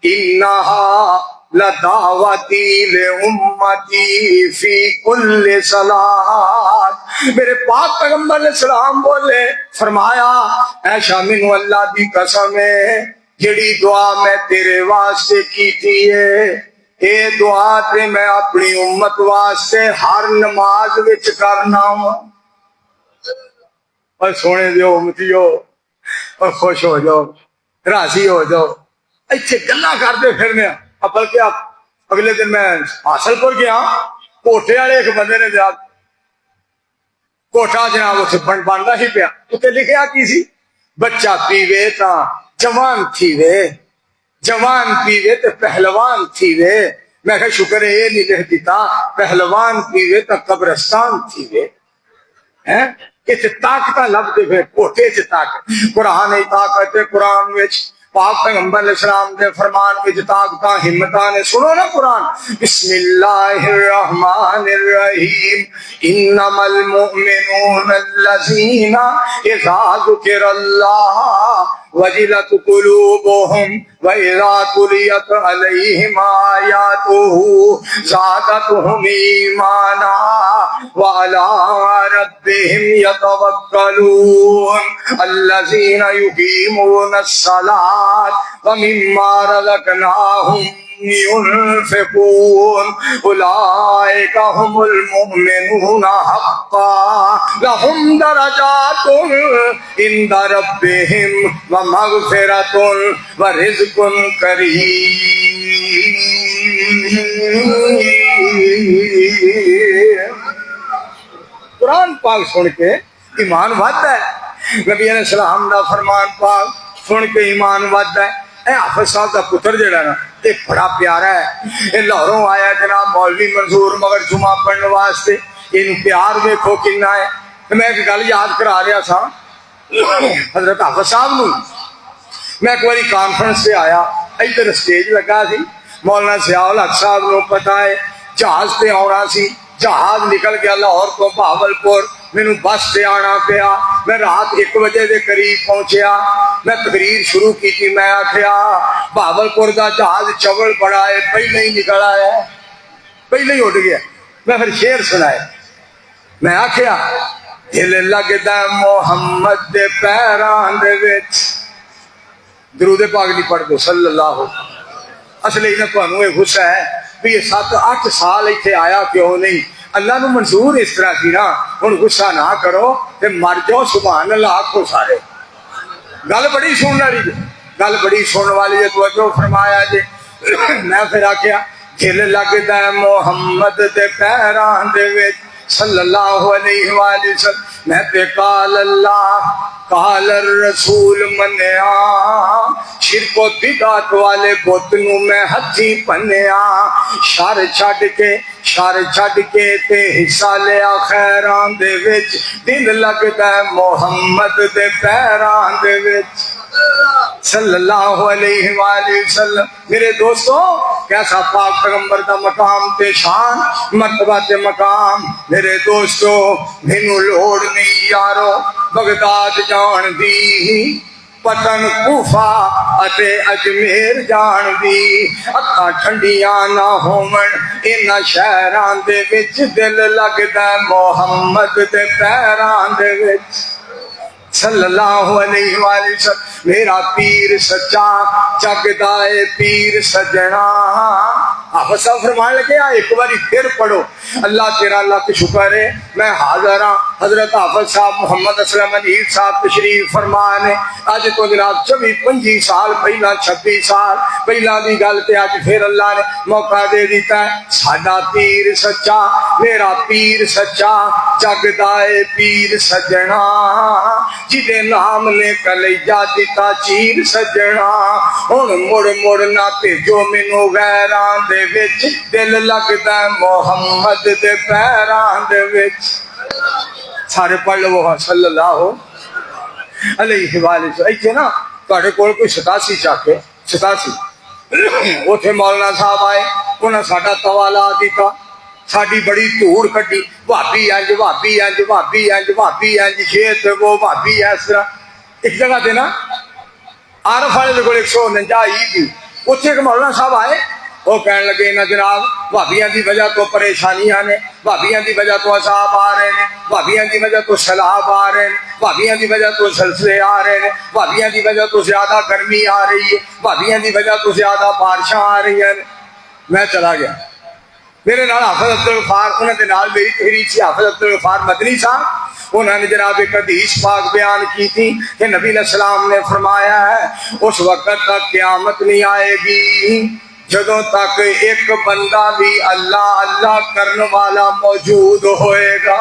انہا لدعوتی لامتی فی کل صلاۃ، میرے پاک پیغمبر علیہ السلام بولے، فرمایا عائشہ مینوں اللہ دی قسم ہے جڑی دعا میں تیرے واسطے کیتی ہے اے دعا تے میں اپنی امت واسطے ہر نماز وچ کرنا ہوں۔ اور سونے دیو امتیو اور خوش ہو جاؤ، راضی ہو جاؤ، ایتھے گلاں کرتے پھرنے۔ بلکہ آپ اگلے دن میں حاصل پور گیا، کوٹے والے ایک بندے نے جناب کوٹا جناب اتنے بنتا ہی پیا، اتنے لکھیا کی سی، بچہ پیوے تا جوان تھیوے، جوان پیوے تے پہلوان تھیوے۔ میں کہ شکر ہے یہ نہیں لکھ دیتا پہلوان پیوے تا قبرستان تھیوے۔ کہ طاقت لب دے پھر کوٹے چ طاقت، قرآن طاقت، قرآن وچ پاک پیغمبر علیہ السلام دے فرمان وچ طاقتاں ہمتاں نے۔ سنو نا قرآن، بسم اللہ الرحمن الرحیم، انما المؤمنون الذین اذا ذکر اللہ وجلت قلوبهم وَإِذَا تُلِيَتْ عَلَيْهِمْ آيَاتُهُ زَادَتْهُمْ إِيمَانًا وَعَلَىٰ رَبِّهِمْ يَتَوَكَّلُونَ الَّذِينَ يُقِيمُونَ الصَّلَاةَ وَمِمَّا رَزَقْنَاهُمْ ينفقون اولئک هم المؤمنون حقا لهم درجات عند ربهم ومغفرۃ ورزق کریم۔ قرآن پاک سن کے ایمان وعدہ ہے، نبی علیہ السلام دا فرمان پاک سن کے ایمان وعدہ ہے۔ اے حافظ صاحب دا پتر جڑا نا یہ بڑا پیارا ہے، یہ لاہوروں آیا جناب مولوی منظور مگر جمعہ پڑھنے واسطے، یہ پیار دیکھو کنا ہے۔ میں ایک گل یاد کرا رہا تھا حضرت حافظ صاحب نو، میں ایک باری کانفرنس سے آیا، ادھر اسٹیج لگا سی، مولانا ضیاء الحق صاحب کو پتا ہے جہاز پہ آنا سی، جہاز نکل گیا لاہور کو بہاولپور، مینوں بس سے آنا پیا، میں رات 1 بجے دے قریب پہنچیا، میں تقریر شروع کی تھی، میں آخیا بہاولپور دا جہاز چوڑ بڑا ہے، پہلے ہی نکل آیا، پہلے ہی اٹھ گیا۔ میں پھر شعر سنائے، میں آخیا دل لگدا محمد دے پیراں دے وچ، درود پاک نہیں پڑھ دو صلی اللہ علیہ وسلم۔ اصل ہی نہ تانوں یہ غصہ ہے بھی یہ 7-8 سال اتنے آیا کیوں نہیں؟ اللہ نو منظور اس طرح کی نا، ہن غصہ نہ کرو تے مر جاؤ، سبحان اللہ آکھو سارے۔ گل بڑی سننے والی جی، گل بڑی سننے والی ہے، توجہ فرمایا جی۔ میں پھر آخیا دل لگدا ہے محمد دے پیراں دے وچ صلی اللہ علیہ وآلہ وسلم، میں تے قال اللہ قال الرسول منیا، شرک و بدعت والے بت نو میں ہتھی پنیا، شر چھڈ کے تے حصہ لیا خیراں دے وچ، دل لگدا ہے محمد دے پیراں دے وچ صلی اللہ علیہ وآلہ وسلم۔ میرے دوستو کیسا پاک پیغمبر دا مقام تے شان، مرتبہ تے مقام۔ میرے دوستو مینوں لوڑ نہیں یارو بغداد جان دی، پتن کوفہ اتے اجمیر جان دی، اکھاں ٹھنڈیاں نہ ہون انہاں شہراں دے وچ، دل لگدا محمد دے پیراں دے وچ صلی اللہ علیہ وآلہ وسلم۔ میرا پیر سچا جگدائے پیر سجنا، آپ سب فرمانے لگے ایک باری پھر پڑھو۔ اللہ تیرا لاکھ شکر ہے میں حاضر ہاں۔ حضرت حافظ صاحب محمد اسلم انیل صاحب تشریف فرمانے، اج تو جناب 24-25 سال پہلا، 26 سال پہلا دی گل تے اج پھر اللہ نے موقع دے دیتا ہے۔ ساڈا پیر سچا، میرا پیر سچا جگدائے پیر سجنا، جدے نام نے کلیجا دیتا چیر سجنا، ہن مڑ مڑ نہ بھیجو مینوں غیراں دے وچ، دل لگدا محمد دے پیراں دے وچ۔ سارے پڑھ لو صلی اللہ علیہ وآلہ وسلم۔ ایتھے نا تہاڈے کول کوئی 87 چاکے 87 اوتھے مولانا صاحب آئے، انہاں ساڈا توا لا دیتا، ساڈی بڑی دھوڑ کٹی، بھابی انج بھابی انج بھابی انج بھابی انج، یہ تے وہ بھابی اس طرح۔ ایک جگہ تے نا عارف والے دے کول 149 تھی، اتنے ایک مولانا صاحب آئے، وہ کہنے لگے نا جناب بھابیاں دی وجہ تو پریشانیاں نے، بھابیاں دی وجہ تو عذاب آ رہے ہیں، بھابیاں دی وجہ تو سیلاب آ رہے ہیں، بھابیاں دی وجہ تو زلزلے آ رہے ہیں، بھابیاں دی وجہ تو زیادہ گرمی آ رہی ہے، بھابیاں دی وجہ تو زیادہ بارشاں آ رہی ہیں۔ میں چلا گیا، میرے نال حافظ عبدالغفار، انہوں نے نال میری تحریر سی حافظ عبدالغفار مدنی صاحب، انہوں نے جناب ایک حدیث پاک بیان کی تھی کہ نبی علیہ السلام نے فرمایا ہے اس وقت تک قیامت نہیں آئے گی جدوں تک ایک بندہ بھی اللہ اللہ کرنے والا موجود ہوئے گا۔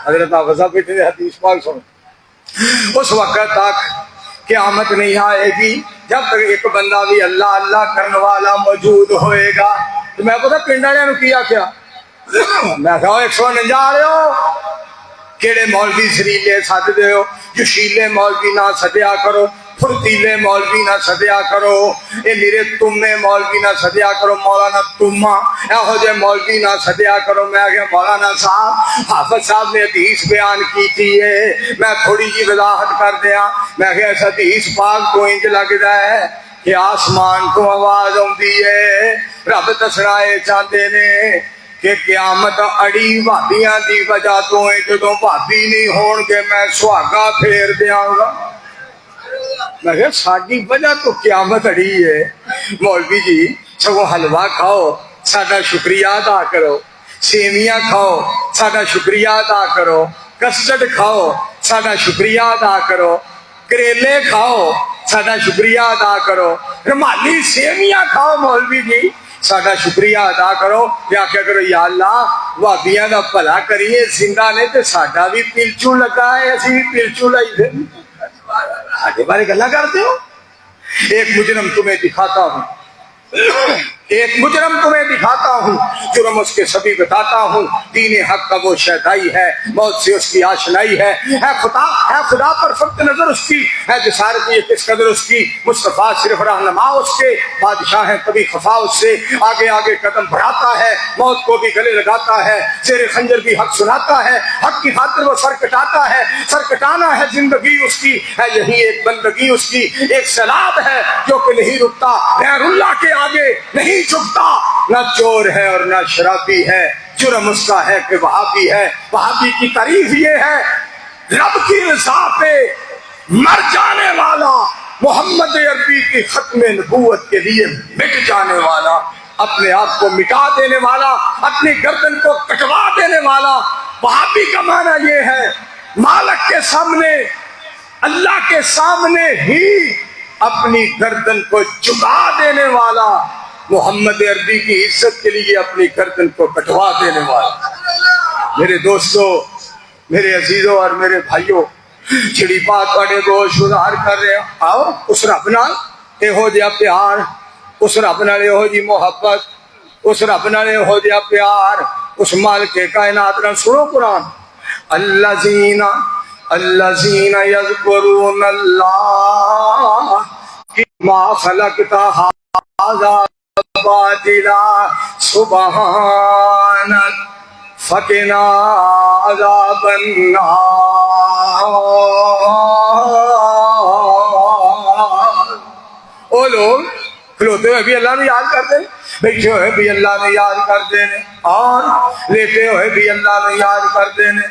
حضرت حافظ صاحب اتنے حدیث پاک سنو، اس وقت تک قیامت نہیں آئے گی جب تک ایک بندہ بھی اللہ اللہ کرنے والا موجود ہوئے گا۔ تو میں پتا پنڈ والوں کیا کیا، میں کہا 149 آ رہے ہو، کیڑے مولوی زریلے سد دے ہو، جوشیلے مولوی نہ سدیا کرو، پھرتیلے مولوی نہ سدیا کرو، اے میرے تمے مولوی نہ سدیا کرو، مولانا تما یہو جے مولوی نہ سدیا کرو۔ میں کہ مولانا صاحب حافظ صاحب نے حدیث بیان کی تھی ہے، میں تھوڑی جی وضاحت کر دیا۔ میں کہ اس حدیث پاک کو انج لگدا ہے کہ آسمان کو آواز آتی ہے، رب دسنا یہ چاہتے نے کہ قیامت اڑی بھابیاں دی وجہ تو ہے، جدوں بھابی نہیں ہون گے میں سہاگا پھیر دیاں گا۔ میں کہ ساڈی وجہ تو قیامت اڑی ہے، مولوی جی سگوں حلوہ کھاؤ ساڈا شکریہ ادا کرو، سیویاں کھاؤ ساڈا شکریہ ادا کرو، کسٹرڈ کھاؤ ساڈا شکریہ ادا کرو، کریلے کھاؤ ساڈا شکریہ ادا کرو، رمالی سیویاں کھاؤ مولوی جی ساڈا شکریہ ادا کرو۔ یا کیا کرو یا اللہ بھابیاں دا بھلا کریے، زندہ نے تے ساڈا بھی پلچو لگا ہے، اسی بھی پلچو لائی دے ساڈے بارے گلا کرتے ہو۔ ایک مجرم تمہیں دکھاتا ہوں، ایک مجرم تمہیں دکھاتا ہوں، جرم اس کے سبھی بتاتا ہوں، دین حق کا وہ شہدائی ہے، موت سے اس کی آشنائی ہے خدا پر فقط نظر اس کی ہے، جسارت یہ کس قدر اس کی، مصطفیٰ صرف رہنما اس کے، بادشاہ ہے کبھی خفا اس سے، آگے آگے قدم بڑھاتا ہے، موت کو بھی گلے لگاتا ہے، زیر خنجر بھی حق سناتا ہے، حق کی خاطر وہ سر کٹاتا ہے، سر کٹانا ہے زندگی اس کی ہے، یہی ایک بندگی اس کی، ایک سیلاب ہے جو کہ نہیں رکتا، غیر اللہ کے آگے نہیں جھکتا، نہ چور ہے اور نہ شرابی ہے، جرم اس کا ہے کہ وہابی ہے۔ وہابی کی تعریف یہ ہے رب کی رضا پہ مر جانے والا، محمد عربی کی ختم نبوت کے لیے مٹ جانے والا۔ اپنے آپ کو مٹا دینے والا، اپنی گردن کو کٹوا دینے والا۔ وہابی کا معنی یہ ہے مالک کے سامنے، اللہ کے سامنے ہی اپنی گردن کو جھکا دینے والا، محمد عربی کی عزت کے لیے اپنی گردن کو کٹوا دینے والا۔ میرے دوستو، میرے عزیزوں اور میرے بھائیوں، جڑی بات تواڈے کو شدار کر رہے ہیں، آؤ اس رب نال یہو جہا پیار، اس رب نال یہو جی محبت، اس رب نال یہو جہا پیار، اس مالک کائنات نال سنو قرآن۔ الذین یذکرون اللہ ما خلقت ھذا باطلا سبحانک فقنا عذاب النار۔ او لوگ کھلوتے ہوئے بھی اللہ نے یاد کرتے، بیٹھے ہوئے بھی اللہ نے یاد کرتے ہیں، اور لیٹے ہوئے بھی اللہ نے یاد کرتے ہیں۔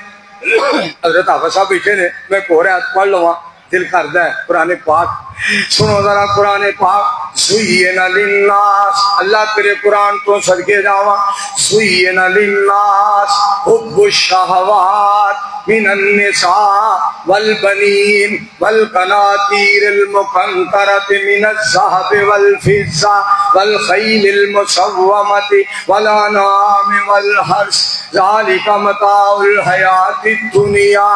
حضرت حافظ صاحب بیٹھے نے، میں کوہ رات پڑھ لوں، دل کرتا ہے قرآن پاک سنو ذرا۔ قرآن پاک زین للناس، اللہ تیرے قرآن تو صدقے جاواں، زین للناس حب الشہوات من النساء والبنین والقناطیر المقنطرۃ من الذھب والفضہ والخیل المسومۃ والانعام والحرث ذلک متاع الحیاۃ الدنیا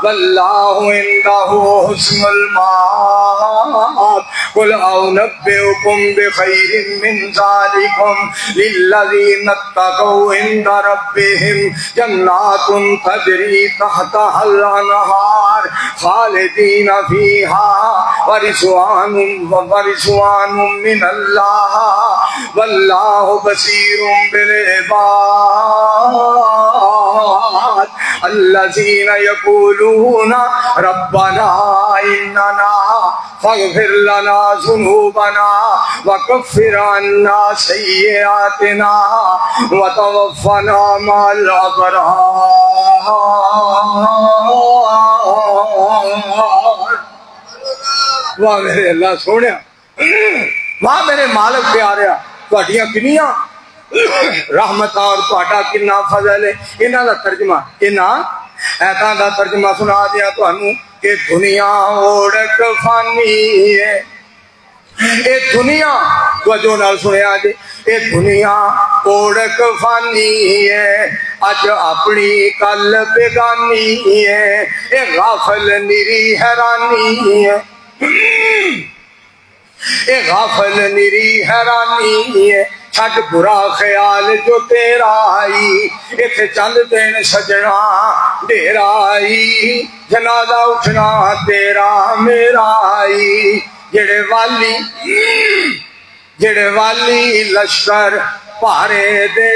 واللہ عندہ حسن المآب قل انبئکم بخیر من ذلکم للذین اتقوا عند ربہم جنات تجری تحتها الانہار خالدین فیہا ورضوان من اللہ واللہ بصیر بالعباد۔ الذین یقولون ربنا اننا فاغفر لنا ذنوبنا وکفر عنا سیئاتنا وتوفنا مع الابرار۔ واہ میرے اللہ سونیا، واہ میرے مالک پیاریا، تہاڈیاں کنیاں رحمت اور تہاڈا کنا فضل ہے۔ انہاں دا ترجمہ، انہاں ایتاں دا ترجمہ سنا دیا تانوں کہ دنیا اوڑک فانی ہے۔ اے دنیا توجہ نال سنیا جی، اے دنیا اوڑک فانی ہے، اج اپنی کل بیگانی ہے، اے غافل نری حیرانی ہے، اے غافل نری حیرانی ہے، چھٹ برا خیال جو تیرا آئی، اتھے چند دن سجنا ڈیرا آئی، جنازہ اٹھنا تیرا میرا آئی۔ جڑے والی لشکر پارے دے،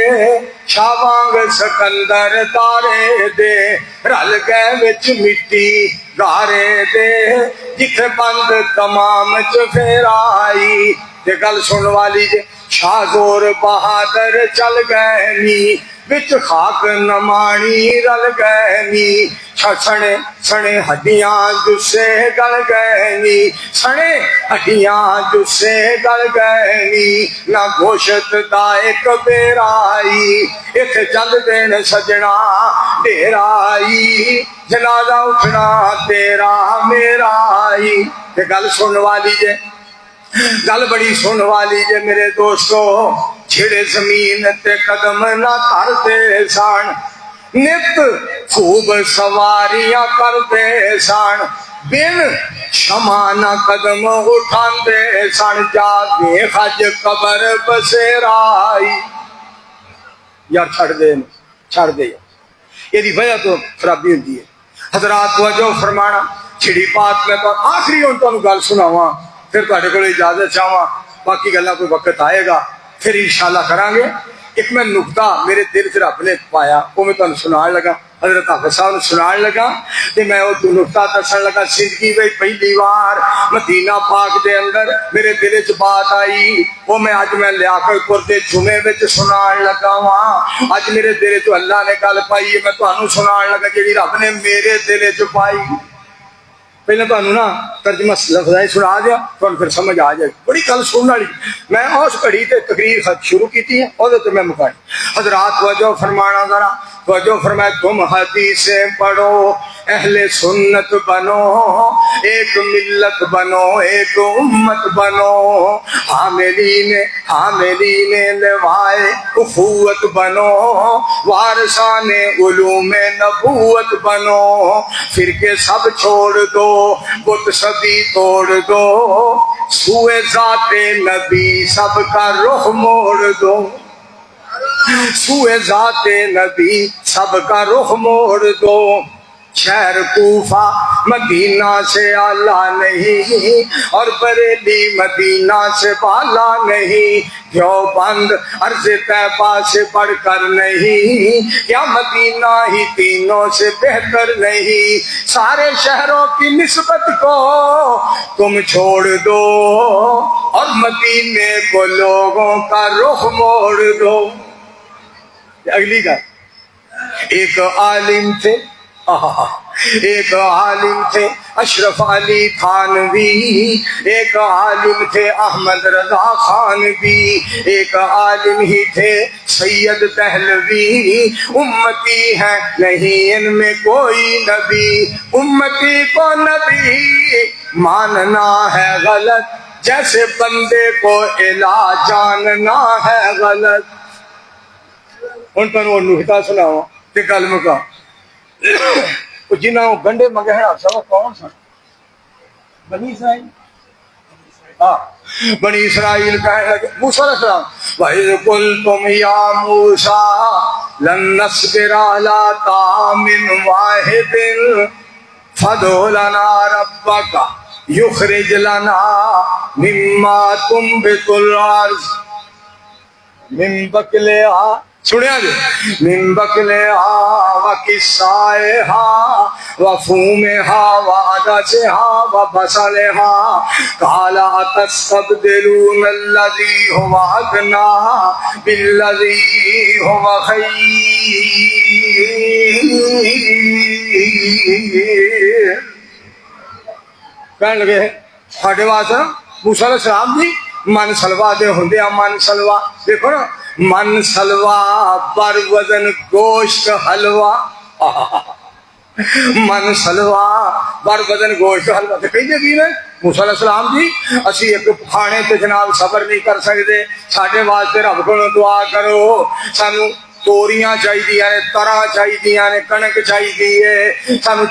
شاوانگ سکندر تارے دے، رل گئے وچ مٹی گارے دے، جتھے بند تمام چفیرائی۔ تے گل سن والی جے، شاہ زور بہادر چل گئے نی، وچ خاک نمانی رل گئے نی، سنے سنے ہڈیاں جسے گل گئے نی، سنے ہڈیاں جسے گل گئے نی، نہ گوشت دا ایک بیرائی، اتھے چند دن سجنا ڈیرا آئی، جنازہ اٹھنا تیرا میرا آئی۔ تے گل سن والی جے، گل بڑی سن والی جے میرے دوستو، جھڑے زمین تے قدم نہ کرتے سن، نت خوب سواریاں کرتے سن، بن شمع نہ قدم اٹھاندے سن، جا دے خج قبر بسیرائی۔ یار چھڑ دے یہ دی وجہ تو خرابی ہوندی ہے۔ حضرات توجہ فرمانا، چھڑی بات میں تو آخری ہوں تو گل سناواں، پھر تہاڈے کول اجازت چاہواں، باقی گلاں کوئی وقت آئے گا پھر انشاءاللہ کریں گے۔ ایک میں نکتہ میرے دل سے رب نے پایا، وہ میں تمہیں سنان لگا، حضرت حافظ صاحب نے سنان لگا، تے میں وہ نکتہ دسن لگا۔ زندگی میں پہلی بار مدینہ پاک دے اندر میرے دل وچ بات آئی، وہ میں اج میں لیاقت پور دے جمعے وچ سنان لگا واں۔ اج میرے دل وچ اللہ نے گل پائی ہے، میں تانوں سنان لگا جیڑی رب نے میرے دل وچ پائی۔ پہلے تمہیں نا ترجمہ لفظ سنا دیا تو پھر سمجھ آ جائے بڑی گل سننے والی میں اس گھڑی تے تقریر شروع کی ہے وہ تو میں مکائی حضرات توجہ فرمانا ذرا توجہ فرمائے تم حدیثیں پڑھو اہل سنت بنو ایک ملت بنو ایک امت بنو حاملین لوائے اخوت بنو وارثان علوم نبوت بنو فرقے سب چھوڑ دو بت سبھی توڑ دو سوئے ذات نبی سب کا رخ موڑ دو سوئے ذات نبی سب کا رخ موڑ دو شہر کوفہ مدینہ سے اعلیٰ نہیں اور بریلی مدینہ سے بالا نہیں دیوبند عرض طیبہ سے بڑھ کر نہیں یا مدینہ ہی تینوں سے بہتر نہیں سارے شہروں کی نسبت کو تم چھوڑ دو اور مدینے کو لوگوں کا رخ موڑ دو اگلی گل ایک عالم تھے اشرف علی تھانوی ایک عالم تھے احمد رضا خان بھی ایک عالم ہی تھے سید دہلوی امتی ہے نہیں ان میں کوئی نبی امتی کو نبی ماننا ہے غلط جیسے بندے کو الہ جاننا ہے غلط ہن تانوں وہ نکتا سناواں تے گل مکا جنہوں گنڈے منگے ہیں سب کون سن بنی اسرائیل بنی اسرائیل کہنے لگے موسیٰ علیہ السلام وَإِذْ قُلْتُمْ يَا مُوسَىٰ لَن نَّصْبِرَ عَلَىٰ طَعَامٍ وَاحِدٍ فَادْعُ لَنَا رَبَّكَ يُخْرِجْ لَنَا مِمَّا تُنبِتُ الْأَرْضُ مِن بَقْلِهَا سنیا جو من بقلها وقصائها وفومها وعدسها وبصلها قال أتستبدلون الذي هو أدنى بالذي هو خير کہنے لگے ساڈے واسطے موسیٰ علیہ السلام جی من سلوا دے ہوندے من سلوا دیکھو نا من سلوا بر وزن گوشت حلوا من سلوا بر وزن گوشت حلوا تے کہیں جی نے موسیٰ علیہ السلام جی اسی ایک کھانے تے جناب صبر نہیں کر سکتے ساڈے واسطے رب کو دعا کرو سانو توریاں چاہیے نے تراں چاہیے نے کنک چاہیے سانو